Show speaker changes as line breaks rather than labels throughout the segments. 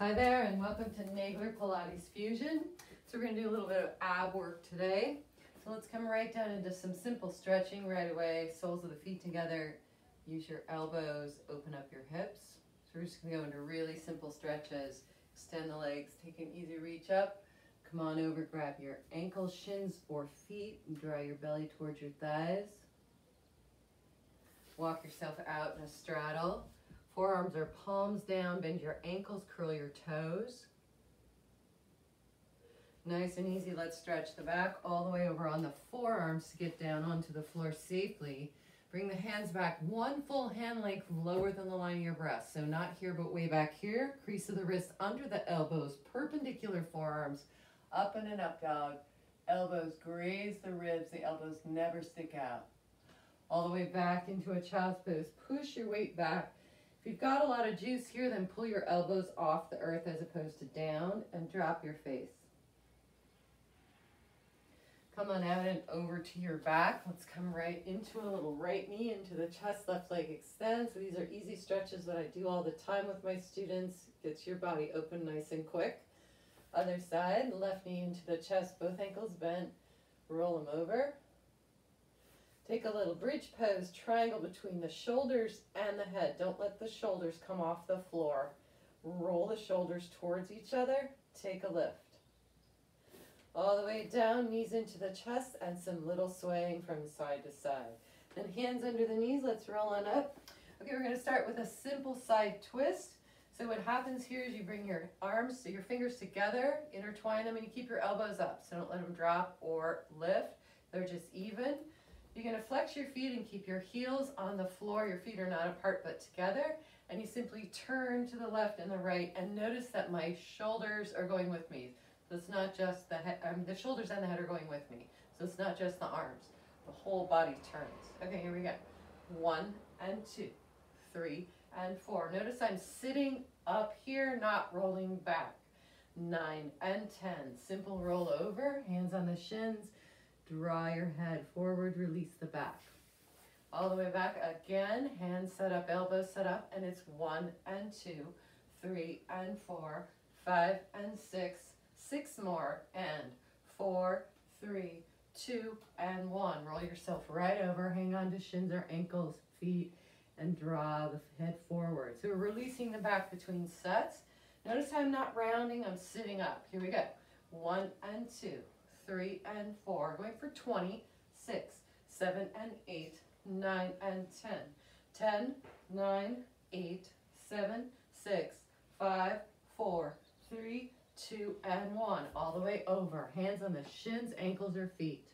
Hi there, and welcome to Nagler Pilates Fusion. So we're going to do a little bit of ab work today. So let's come right down into some simple stretching right away. Soles of the feet together. Use your elbows, open up your hips. So we're just going to go into really simple stretches. Extend the legs, take an easy reach up. Come on over, grab your ankles, shins, or feet, and draw your belly towards your thighs. Walk yourself out in a straddle. Forearms are palms down, bend your ankles, curl your toes. Nice and easy, let's stretch the back all the way over on the forearms to get down onto the floor safely. Bring the hands back one full hand length lower than the line of your breast. So not here, but way back here. Crease of the wrist under the elbows, perpendicular forearms, up and an up dog. Elbows graze the ribs, the elbows never stick out. All the way back into a child's pose. Push your weight back. If you've got a lot of juice here, then pull your elbows off the earth as opposed to down and drop your face. Come on out and over to your back. Let's come right into a little right knee into the chest, left leg extends. So these are easy stretches that I do all the time with my students. Gets your body open nice and quick. Other side, left knee into the chest, both ankles bent. Roll them over. Take a little bridge pose, triangle between the shoulders and the head. Don't let the shoulders come off the floor. Roll the shoulders towards each other. Take a lift. All the way down, knees into the chest, and some little swaying from side to side. Then hands under the knees, let's roll on up. Okay, we're going to start with a simple side twist. So what happens here is you bring your arms, so your fingers together, intertwine them, and you keep your elbows up. So don't let them drop or lift. They're just even. You're going to flex your feet and keep your heels on the floor. Your feet are not apart but together. And you simply turn to the left and the right. And notice that my shoulders are going with me. So it's not just the head, the shoulders and the head are going with me. So it's not just the arms. The whole body turns. Okay, here we go. 1 and 2, 3 and 4. Notice I'm sitting up here, not rolling back. 9 and 10. Simple roll over, hands on the shins. Draw your head forward, release the back. All the way back again, hands set up, elbows set up, and it's 1 and 2, 3 and 4, 5 and 6, 6 more, and 4, 3, 2, and 1. Roll yourself right over, hang on to shins or ankles, feet, and draw the head forward. So we're releasing the back between sets. Notice how I'm not rounding, I'm sitting up. Here we go. 1 and 2. 3 and 4, going for 20, 6, 7 and 8, 9 and 10, 10, 9, 8, 7, 6, 5, 4, 3, 2, and 1, all the way over. Hands on the shins, ankles, or feet.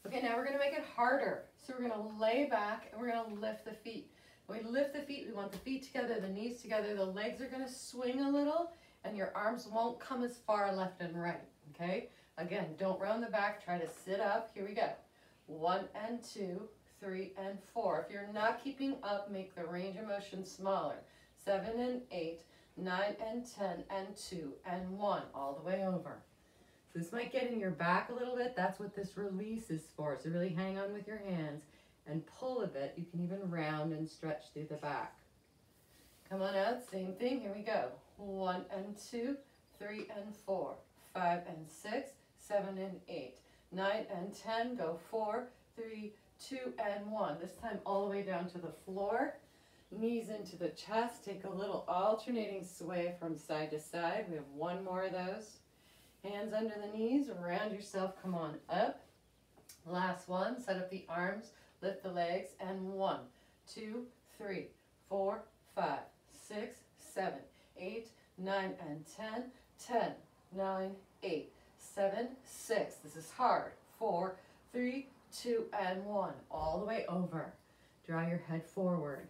Okay, now we're going to make it harder. So we're going to lay back and we're going to lift the feet. When we lift the feet, we want the feet together, the knees together, the legs are going to swing a little, and your arms won't come as far left and right. Okay, again, don't round the back, try to sit up. Here we go. 1 and 2, 3 and 4. If you're not keeping up, make the range of motion smaller. 7 and 8, 9 and 10, and 2 and 1, all the way over. So this might get in your back a little bit. That's what this release is for. So really hang on with your hands and pull a bit. You can even round and stretch through the back. Come on out, same thing. Here we go. 1 and 2, 3 and 4. 5 and 6, 7 and 8, 9 and 10, go 4, 3, 2, and 1. This time all the way down to the floor. Knees into the chest. Take a little alternating sway from side to side. We have one more of those. Hands under the knees, round yourself, come on up. Last one, set up the arms, lift the legs, and 1, 2, 3, 4, 5, 6, 7, 8, 9, and 10, 10, 9, 8, 7, 6. This is hard. 4, 3, 2, and 1. All the way over. Draw your head forward.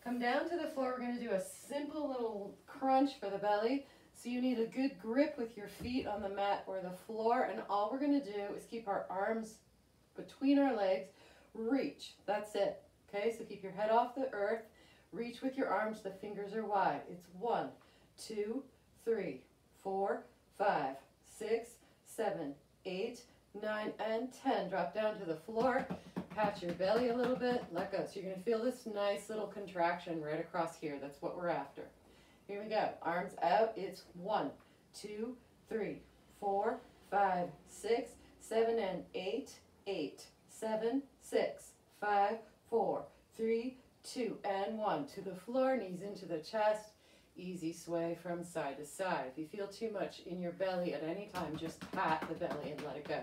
Come down to the floor. We're going to do a simple little crunch for the belly. So you need a good grip with your feet on the mat or the floor. And all we're going to do is keep our arms between our legs. Reach. That's it. Okay, so keep your head off the earth. Reach with your arms. The fingers are wide. It's 1, 2, 3, 4, 5, 6, 7, 8, 9, and 10. Drop down to the floor. Pat your belly a little bit. Let go. So you're going to feel this nice little contraction right across here. That's what we're after. Here we go. Arms out. It's 1, 2, 3, 4, 5, 6, 7, and 8. 8, 7, 6, 5, 4, 3, 2, and 1. To the floor, knees into the chest. Easy sway from side to side. If you feel too much in your belly at any time, just pat the belly and let it go.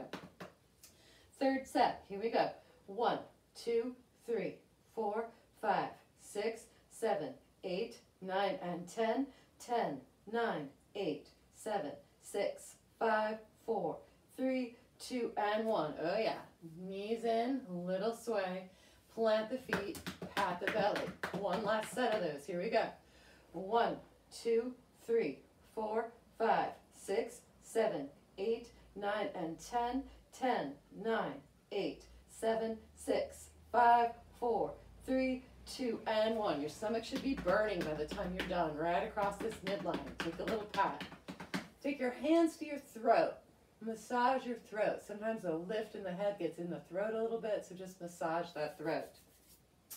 Third set. Here we go. 1, 2, 3, 4, 5, 6, 7, 8, 9, and 10. 10, 9, 8, 7, 6, 5, 4, 3, 2, and 1. Oh yeah. Knees in, little sway. Plant the feet, pat the belly. One last set of those. Here we go. 1, 2, 3, 4, 5, 6, 7, 8, 9, and 10. 10, 9, 8, 7, 6, 5, 4, 3, 2, and 1. Your stomach should be burning by the time you're done, right across this midline. Take a little pat. Take your hands to your throat. Massage your throat. Sometimes a lift in the head gets in the throat a little bit, so just massage that throat.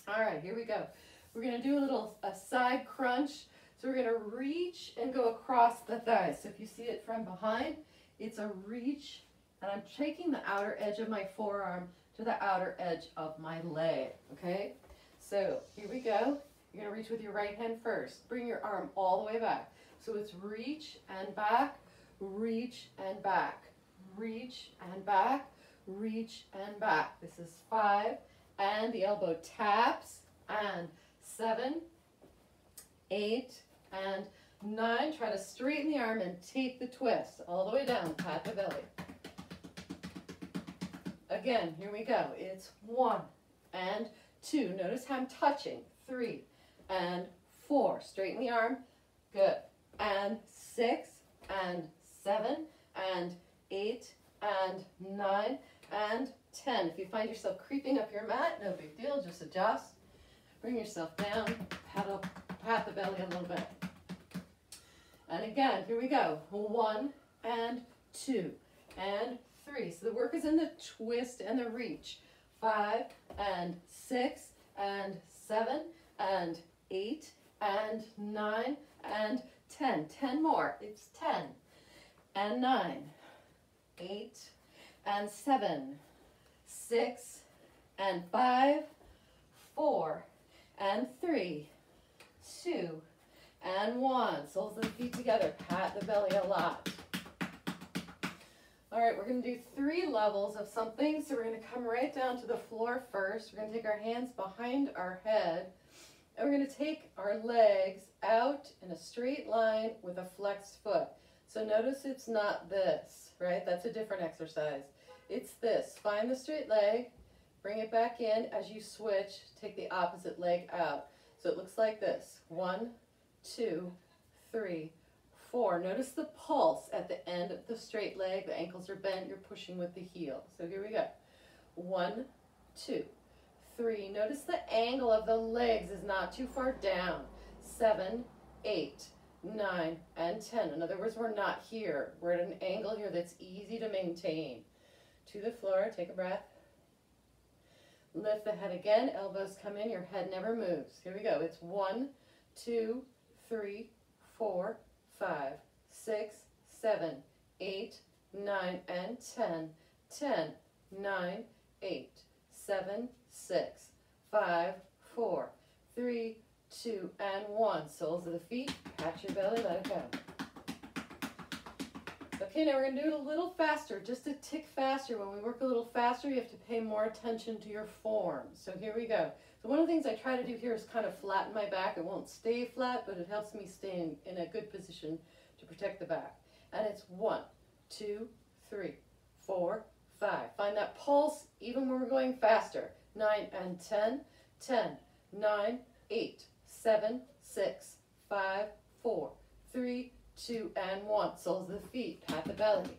All right, here we go. We're going to do a side crunch. So we're going to reach and go across the thighs. So if you see it from behind, it's a reach, and I'm taking the outer edge of my forearm to the outer edge of my leg, okay? So here we go. You're going to reach with your right hand first. Bring your arm all the way back. So it's reach and back, reach and back, reach and back, reach and back. This is 5, and the elbow taps, and 7, 8, and 9. Try to straighten the arm and take the twist all the way down, pat the belly. Again, here we go. It's 1 and 2. Notice how I'm touching. 3 and 4. Straighten the arm. Good. And 6 and 7 and 8 and 9 and 10. If you find yourself creeping up your mat, no big deal. Just adjust. Bring yourself down. Pat the belly a little bit. And again, here we go. 1 and 2 and 3. So the work is in the twist and the reach. 5 and 6 and 7 and 8 and 9 and 10. 10 more. It's 10 and 9, 8 and 7, 6 and 5, 4 and 3, 2 and 1. Soles of the feet together. Pat the belly a lot. All right, we're going to do 3 levels of something. So we're going to come right down to the floor first. We're going to take our hands behind our head, and we're going to take our legs out in a straight line with a flexed foot. So notice it's not this, right? That's a different exercise. It's this. Find the straight leg, bring it back in. As you switch, take the opposite leg out. So it looks like this. 1, 2, 3, 4. Notice the pulse at the end of the straight leg. The ankles are bent. You're pushing with the heel. So here we go. 1, 2, 3. Notice the angle of the legs is not too far down. 7, 8, 9, and 10. In other words, we're not here. We're at an angle here that's easy to maintain. To the floor. Take a breath. Lift the head again. Elbows come in. Your head never moves. Here we go. It's 1, 2, 3, 4, 5, 6, 7, 8, 9, and 10. 10, 9, 8, 7, 6, 5, 4, 3, 2, and 1. Soles of the feet. Pat your belly. Let it go. Okay, now we're going to do it a little faster, just a tick faster. When we work a little faster, you have to pay more attention to your form. So here we go. So one of the things I try to do here is kind of flatten my back. It won't stay flat, but it helps me stay in a good position to protect the back. And it's 1, 2, 3, 4, 5. Find that pulse even when we're going faster. 9 and 10. 10, 9, 8, 7, 6, 5, 4, 3, 2, and 1. Soles of the feet. Pat the belly.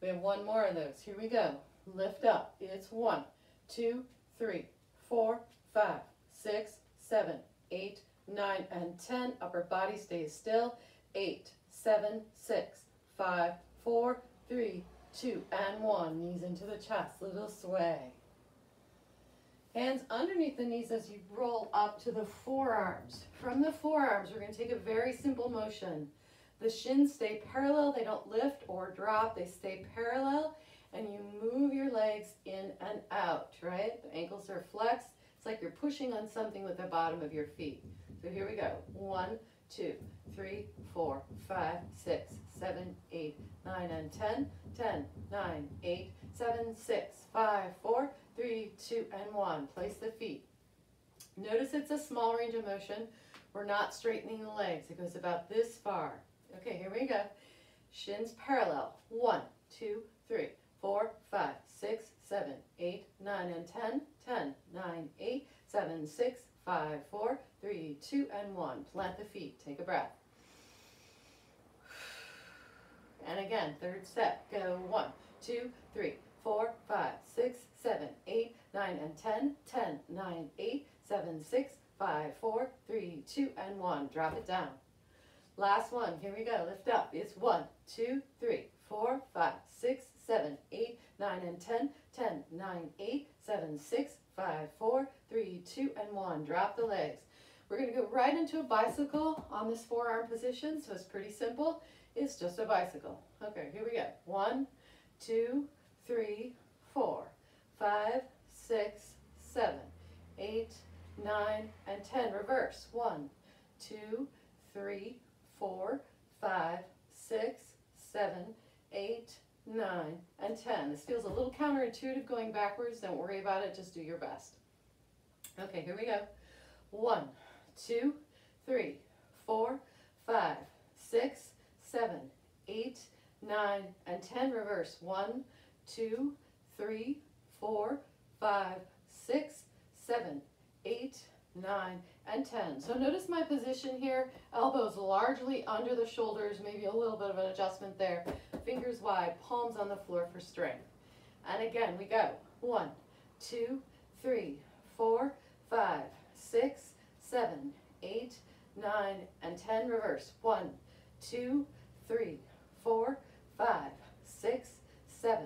We have 1 more of those. Here we go. Lift up. It's 1, 2, 3, 4, 5, 6, 7, 8, 9, and 10. Upper body stays still. 8, 7, 6, 5, 4, 3, 2, and 1. Knees into the chest. Little sway. Hands underneath the knees as you roll up to the forearms. From the forearms, we're going to take a very simple motion. The shins stay parallel. They don't lift or drop. They stay parallel. And you move your legs in and out, right? The ankles are flexed. It's like you're pushing on something with the bottom of your feet. So here we go. 1, 2, 3, 4, 5, 6, 7, 8, 9, and 10. 10, 9, 8, 7, 6, 5, 4, 3, 2, and 1. Place the feet. Notice it's a small range of motion. We're not straightening the legs. It goes about this far. Okay, here we go. Shins parallel. 1, 2, 3, 4, 5, 6, 7, 8, 9, and 10. 10, 9, 8, 7, 6, 5, 4, 3, 2, and 1. Plant the feet. Take a breath. And again, third step. Go 1, 2, 3, 4, 5, 6, 7, 8, 9, and 10. 10, 9, 8, 7, 6, 5, 4, 3, 2, and 1. Drop it down. Last one. Here we go. Lift up. It's 1, 2, 3, 4, 5, 6, 7, 8, 9, and 10. 10, 9, 8, 7, 6, 5, 4, 3, 2, and 1. Drop the legs. We're going to go right into a bicycle on this forearm position, so it's pretty simple. It's just a bicycle. Okay, here we go. 1, 2, 3, 4, 5, 6, 7, 8, 9, and 10. Reverse. 1, 2, 3, 4, 5, 6, 7, 8, 9, and 10. This feels a little counterintuitive going backwards. Don't worry about it. Just do your best. Okay, here we go. 1, 2, 3, 4, 5, 6, 7, 8, 9, and 10. Reverse. 1, 2, 3, 4, 5, 6, 7, 8, 9, and 10. So notice my position here. Elbows largely under the shoulders, maybe a little bit of an adjustment there. Fingers wide, palms on the floor for strength. And again, we go. 1, 2, 3, 4, 5, 6, 7, 8, 9, and 10. Reverse. 1, 2, 3, 4, 5, 6, 7,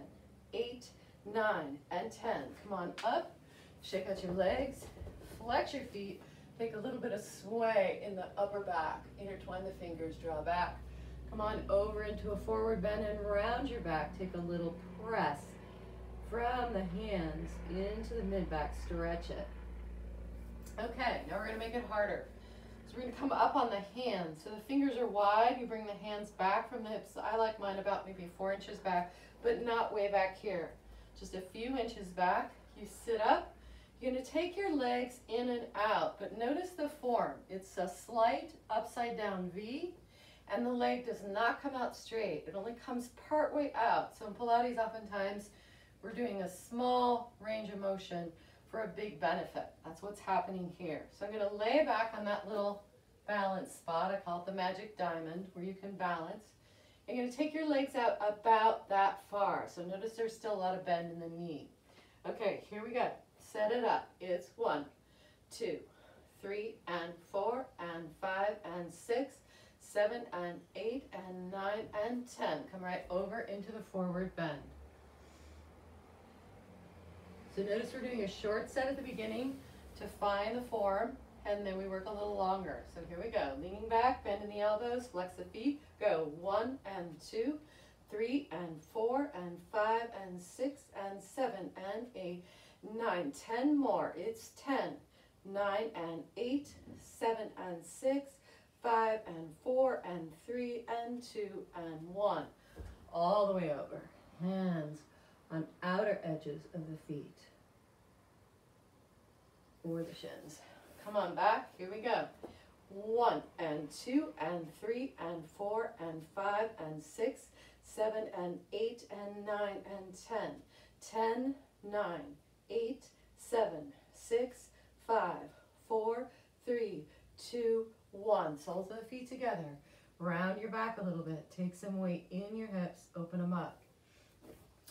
8, 9, and 10. Come on up. Shake out your legs. Flex your feet. Take a little bit of sway in the upper back. Intertwine the fingers, draw back. Come on over into a forward bend and round your back. Take a little press from the hands into the mid-back. Stretch it. Okay, now we're going to make it harder. So we're going to come up on the hands. So the fingers are wide. You bring the hands back from the hips. I like mine about maybe 4 inches back, but not way back here. Just a few inches back. You sit up. You're going to take your legs in and out, but notice the form. It's a slight upside down V, and the leg does not come out straight. It only comes part way out. So in Pilates, oftentimes, we're doing a small range of motion for a big benefit. That's what's happening here. So I'm going to lay back on that little balance spot. I call it the magic diamond, where you can balance. You're going to take your legs out about that far. So notice there's still a lot of bend in the knee. Okay, here we go. Set it up. It's 1, 2, 3, and 4, and 5, and 6, 7, and 8, and 9, and 10. Come right over into the forward bend. So notice we're doing a short set at the beginning to find the form, and then we work a little longer. So here we go. Leaning back, bending the elbows, flex the feet. Go 1 and 2, 3 and 4, and 5, and 6, and 7, and 8, 9, 10 more. It's 10, 9 and 8, 7 and 6, 5 and 4, and 3 and 2 and 1. All the way over. Hands on outer edges of the feet or the shins. Come on back. Here we go. 1 and 2 and 3 and 4 and 5 and 6, 7 and 8 and 9 and 10. 10, 9, 8, 7, 6, 5, 4, 3, 2, 1. Soles of the feet together. Round your back a little bit. Take some weight in your hips. Open them up.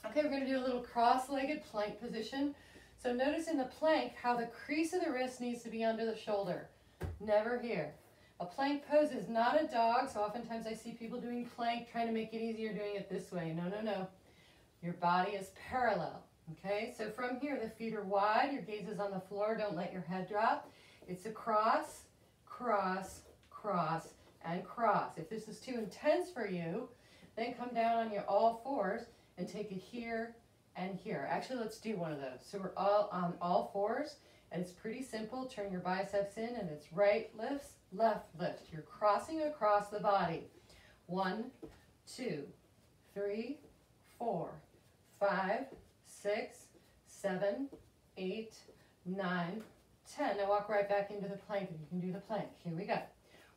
Okay, we're going to do a little cross-legged plank position. So notice in the plank how the crease of the wrist needs to be under the shoulder. Never here. A plank pose is not a dog, so oftentimes I see people doing plank, trying to make it easier doing it this way. No, no, no. Your body is parallel. Okay, so from here, the feet are wide, your gaze is on the floor, don't let your head drop. It's a cross, cross, cross, and cross. If this is too intense for you, then come down on your all fours and take it here and here. Actually, let's do one of those. So we're all on all fours, and it's pretty simple. Turn your biceps in, and it's right lifts, left lift. You're crossing across the body. 1, 2, 3, 4, 5, 6, 7, 8, 9, 10. Now walk right back into the plank, and you can do the plank. Here we go.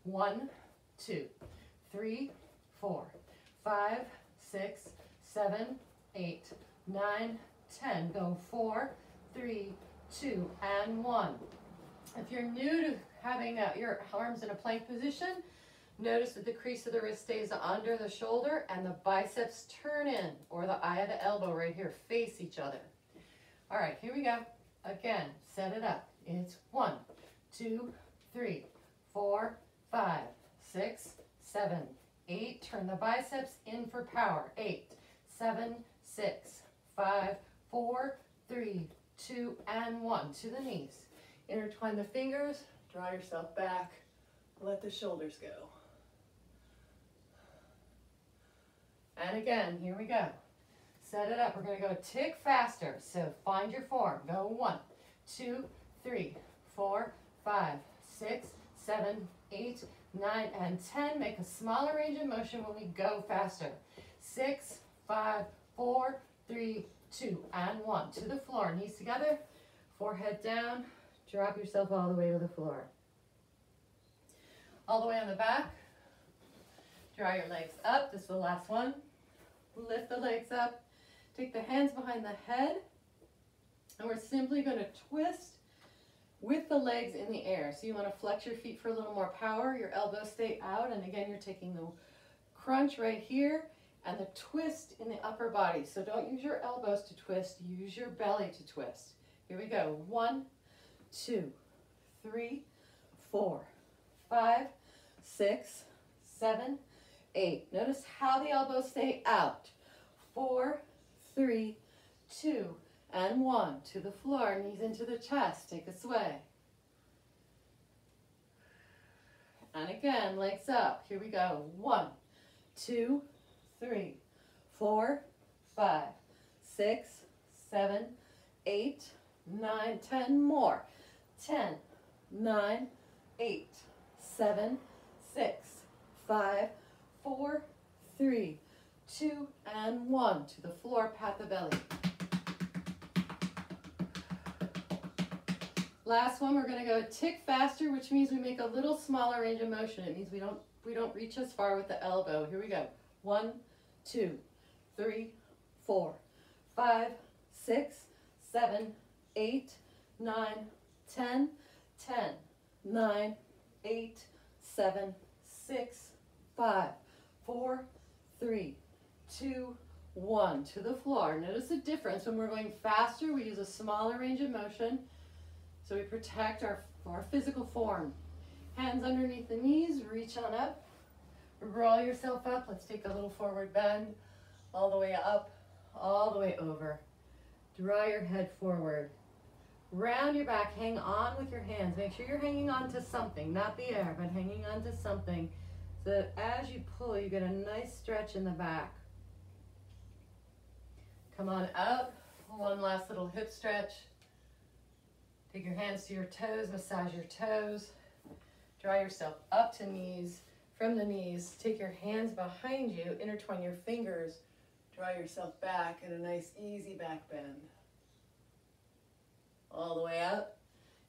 1, 2, 3, 4, 5, 6, 7, 8, 9, 10. Go 4, 3, 2, and 1. If you're new to having your arms in a plank position, notice that the crease of the wrist stays under the shoulder and the biceps turn in, or the eye of the elbow right here, face each other. All right, here we go. Again, set it up. It's 1, 2, 3, 4, 5, 6, 7, 8. Turn the biceps in for power. 8, 7, 6, 5, 4, 3, 2, and 1. To the knees. Intertwine the fingers, draw yourself back, let the shoulders go. And again, here we go. Set it up. We're going to go a tick faster. So find your form. Go 1, 2, 3, 4, 5, 6, 7, 8, 9, and 10. Make a smaller range of motion when we go faster. 6, 5, 4, 3, 2, and 1. To the floor. Knees together. Forehead down. Drop yourself all the way to the floor. All the way on the back. Draw your legs up. This is the last one. Lift the legs up. Take the hands behind the head. And we're simply going to twist with the legs in the air. So you want to flex your feet for a little more power. Your elbows stay out. And again, you're taking the crunch right here and the twist in the upper body. So don't use your elbows to twist. Use your belly to twist. Here we go. 1, 2, 3, 4, 5, 6, 7, 8. Notice how the elbows stay out. 4, 3, 2, and 1. To the floor, knees into the chest. Take a sway. And again, legs up. Here we go. 1, 2, 3, 4, 5, 6, 7, 8, 9, 10 more. 10, 9, 8, 7, 6, 5, 4, 3, 2, and 1. To the floor, pat the belly. Last one, we're going to go a tick faster, which means we make a little smaller range of motion. It means we don't reach as far with the elbow. Here we go. 1, 2, 3, 4, 5, 6, 7, 8, 9, 10, 10, 9, 8, 7, 6, 5, 4, 3, 2, 1. To the floor. Notice the difference. When we're going faster, we use a smaller range of motion, so we protect our physical form. Hands underneath the knees, reach on up, roll yourself up. Let's take a little forward bend, all the way up, all the way over. Draw your head forward. Round your back, hang on with your hands. Make sure you're hanging on to something, not the air, but hanging on to something, so that as you pull, you get a nice stretch in the back. Come on up. One last little hip stretch. Take your hands to your toes, massage your toes. Draw yourself up to knees. From the knees, take your hands behind you, intertwine your fingers, draw yourself back in a nice easy back bend. All the way up,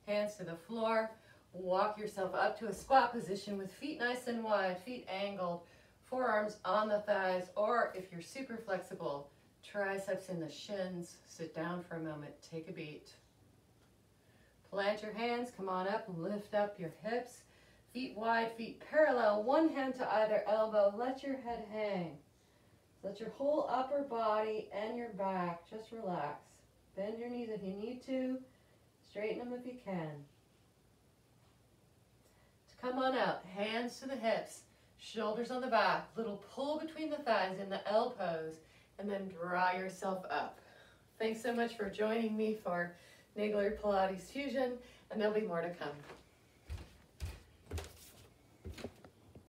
hands to the floor. Walk yourself up to a squat position with feet nice and wide, feet angled, forearms on the thighs, or if you're super flexible, triceps in the shins. Sit down for a moment, take a beat. Plant your hands, come on up, lift up your hips. Feet wide, feet parallel, one hand to either elbow. Let your head hang. Let your whole upper body and your back just relax. Bend your knees if you need to. Straighten them if you can. To come on out, hands to the hips, shoulders on the back, little pull between the thighs in the L pose, and then draw yourself up. Thanks so much for joining me for Nagler Pilates Fusion, and there'll be more to come.